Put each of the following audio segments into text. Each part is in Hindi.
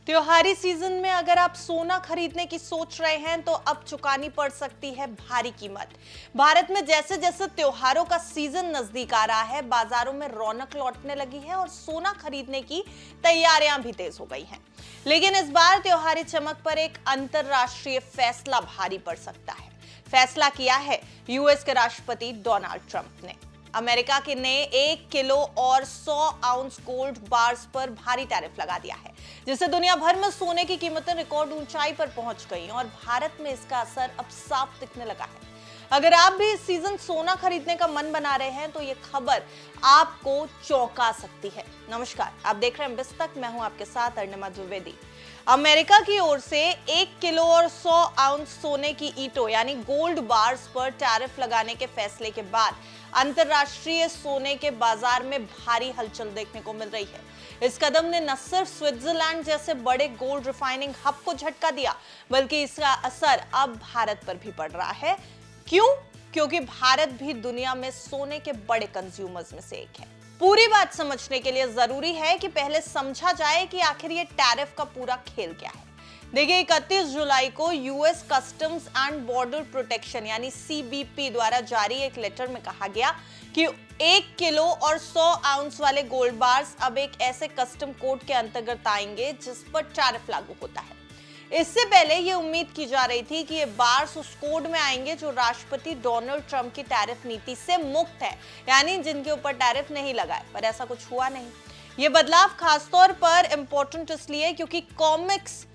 त्योहारी सीजन में अगर आप सोना खरीदने की सोच रहे हैं तो अब चुकानी पड़ सकती है भारी कीमत। भारत में जैसे जैसे त्योहारों का सीजन नजदीक आ रहा है, बाजारों में रौनक लौटने लगी है और सोना खरीदने की तैयारियां भी तेज हो गई हैं। लेकिन इस बार त्योहारी चमक पर एक अंतरराष्ट्रीय फैसला भारी पड़ सकता है। फैसला किया है यूएस के राष्ट्रपति डोनाल्ड ट्रंप ने। अमेरिका के ने 1 किलो और 100 आउंस गोल्ड बार्स पर भारी टैरिफ लगा दिया है, जिससे दुनिया भर में सोने की कीमतें रिकॉर्ड ऊंचाई पर पहुंच गई और भारत में इसका असर अब साफ दिखने लगा है। अगर आप भी इस सीजन सोना खरीदने का मन बना रहे हैं तो ये खबर आपको चौंका सकती है। नमस्कार, आप देख रहे हैं बिस्तक, मैं हूं आपके साथ अर्णिमा द्विवेदी। अमेरिका की ओर से 1 किलो और 100 आउंस सोने की ईंटों यानी गोल्ड बार्स पर टैरिफ लगाने के फैसले के बाद अंतरराष्ट्रीय सोने के बाजार में भारी हलचल देखने को मिल रही है। इस कदम ने न सिर्फ स्विट्जरलैंड जैसे बड़े गोल्ड रिफाइनिंग हब को झटका दिया, बल्कि इसका असर अब भारत पर भी पड़ रहा है। क्यों? क्योंकि भारत भी दुनिया में सोने के बड़े कंज्यूमर्स में से एक है। पूरी बात समझने के लिए जरूरी है कि पहले समझा जाए कि आखिर ये टैरिफ का पूरा खेल क्या है। देखिए, 31 जुलाई को US customs and border protection यानी सीबीपी द्वारा जारी एक लेटर में कहा गया कि 1 किलो और 100 आउंस वाले गोल्ड बार्स अब एक ऐसे कस्टम कोड के अंतर्गत आएंगे जिस पर टैरिफ लागू होता है। इससे पहले ये उम्मीद की जा रही थी कि ये बार्स उस कोड में आएंगे जो राष्ट्रपति डोनाल्ड ट्रंप की टैरिफ नीति से मुक्त है, यानी जिनके ऊपर टैरिफ नहीं लगा है, पर ऐसा कुछ हुआ नहीं। ये बदलाव खासतौर पर इंपॉर्टेंट इसलिए क्योंकि कॉमिक्स,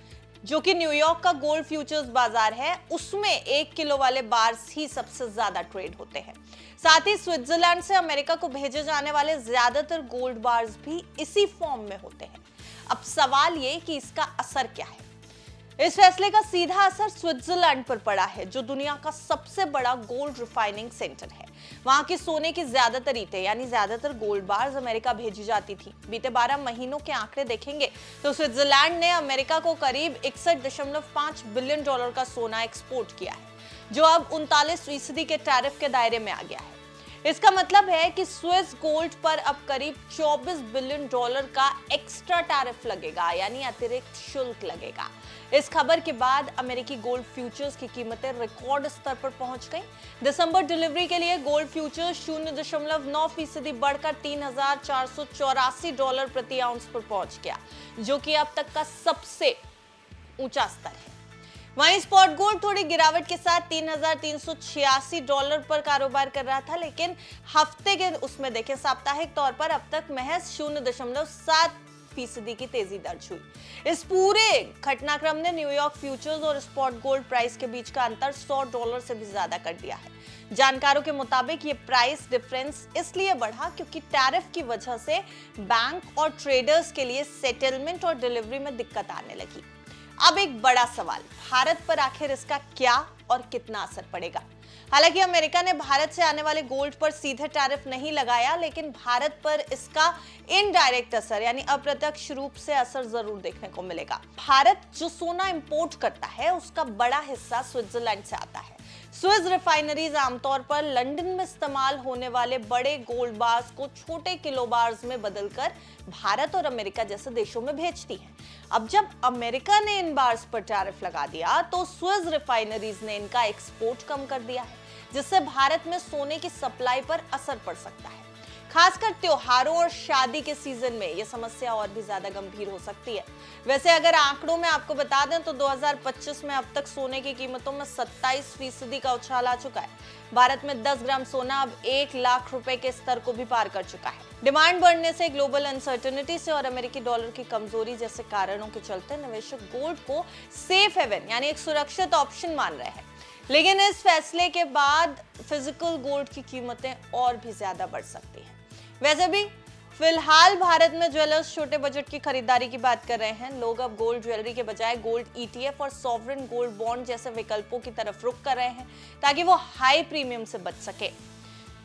जो कि न्यूयॉर्क का गोल्ड फ्यूचर्स बाजार है, उसमें 1 किलो वाले बार्स ही सबसे ज्यादा ट्रेड होते हैं। साथ ही स्विट्जरलैंड से अमेरिका को भेजे जाने वाले ज्यादातर गोल्ड बार्स भी इसी फॉर्म में होते हैं। अब सवाल ये कि इसका असर क्या है। इस फैसले का सीधा असर स्विट्जरलैंड पर पड़ा है, जो दुनिया का सबसे बड़ा गोल्ड रिफाइनिंग सेंटर है। वहां की सोने की ज्यादातर ईंटें यानी ज्यादातर गोल्ड बार्स अमेरिका भेजी जाती थी। बीते 12 महीनों के आंकड़े देखेंगे तो स्विट्जरलैंड ने अमेरिका को करीब 61.5 बिलियन डॉलर का सोना एक्सपोर्ट किया है, जो अब 39% के टैरिफ के दायरे में आ गया है। इसका मतलब है कि स्विस गोल्ड पर अब करीब 24 बिलियन डॉलर का एक्स्ट्रा टैरिफ लगेगा, यानी अतिरिक्त शुल्क लगेगा। इस खबर के बाद अमेरिकी गोल्ड फ्यूचर्स की कीमतें रिकॉर्ड स्तर पर पहुंच गई। दिसंबर डिलीवरी के लिए गोल्ड फ्यूचर्स 0.9% बढ़कर $3,484 प्रति आउंस पर पहुंच गया, जो कि अब तक का सबसे ऊंचा स्तर है। वहीं स्पॉट गोल्ड थोड़ी गिरावट के साथ $3,386 पर कारोबार कर रहा था, लेकिन हफ्ते के उसमें देखें साप्ताहिक तौर पर अब तक महज 0.7% की तेजी दर्ज हुई। इस पूरे घटनाक्रम ने न्यूयॉर्क फ्यूचर्स और स्पॉट गोल्ड प्राइस के बीच का अंतर $100 से भी ज्यादा कर दिया है। जानकारों के मुताबिक ये प्राइस डिफरेंस इसलिए बढ़ा क्योंकि टैरिफ की वजह से बैंक और ट्रेडर्स के लिए सेटलमेंट और डिलीवरी में दिक्कत आने लगी। अब एक बड़ा सवाल, भारत पर आखिर इसका क्या और कितना असर पड़ेगा। हालांकि अमेरिका ने भारत से आने वाले गोल्ड पर सीधे टैरिफ नहीं लगाया, लेकिन भारत पर इसका इनडायरेक्ट असर यानी अप्रत्यक्ष रूप से असर जरूर देखने को मिलेगा। भारत जो सोना इंपोर्ट करता है उसका बड़ा हिस्सा स्विट्जरलैंड से आता है। स्विस रिफाइनरीज आमतौर पर लंदन में इस्तेमाल होने वाले बड़े गोल्ड बार्स को छोटे किलो बार्स में बदलकर भारत और अमेरिका जैसे देशों में भेजती हैं। अब जब अमेरिका ने इन बार्स पर टैरिफ लगा दिया तो स्विस रिफाइनरीज ने इनका एक्सपोर्ट कम कर दिया है, जिससे भारत में सोने की सप्लाई पर असर पड़ सकता है। खासकर त्योहारों और शादी के सीजन में यह समस्या और भी ज्यादा गंभीर हो सकती है। वैसे अगर आंकड़ों में आपको बता दें तो 2025 में अब तक सोने की कीमतों में 27% का उछाल आ चुका है। भारत में 10 ग्राम सोना अब 1 लाख रुपए के स्तर को भी पार कर चुका है। डिमांड बढ़ने से, ग्लोबल अनसर्टेनिटी से और अमेरिकी डॉलर की कमजोरी जैसे कारणों के चलते निवेशक गोल्ड को सेफ हेवन यानी एक सुरक्षित ऑप्शन मान रहे हैं। लेकिन इस फैसले के बाद फिजिकल गोल्ड की कीमतें और भी ज्यादा बढ़ सकती हैं। वैसे भी फिलहाल भारत में ज्वेलर्स छोटे बजट की खरीदारी की बात कर रहे हैं। लोग अब गोल्ड ज्वेलरी के बजाय गोल्ड ईटीएफ और सॉवरेन गोल्ड बॉन्ड जैसे विकल्पों की तरफ रुख कर रहे हैं, ताकि वो हाई प्रीमियम से बच सके।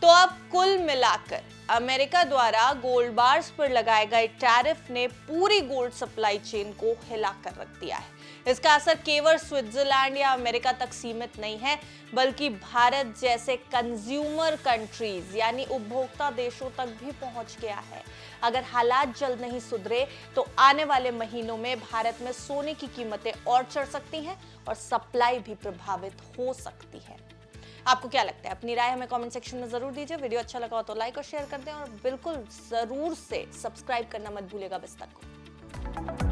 तो अब कुल मिलाकर अमेरिका द्वारा गोल्ड बार्स पर लगाए गए टैरिफ ने पूरी गोल्ड सप्लाई चेन को हिलाकर रख दिया है। इसका असर केवल स्विट्जरलैंड या अमेरिका तक सीमित नहीं है, बल्कि भारत जैसे कंज्यूमर कंट्रीज यानी उपभोक्ता देशों तक भी पहुंच गया है। अगर हालात जल्द नहीं सुधरे तो आने वाले महीनों में भारत में सोने की कीमतें और चढ़ सकती हैं और सप्लाई भी प्रभावित हो सकती है। आपको क्या लगता है? अपनी राय हमें कमेंट सेक्शन में जरूर दीजिए। वीडियो अच्छा लगा हो तो लाइक और शेयर कर दें और बिल्कुल जरूर से सब्सक्राइब करना मत भूलिएगा बिस्तर को।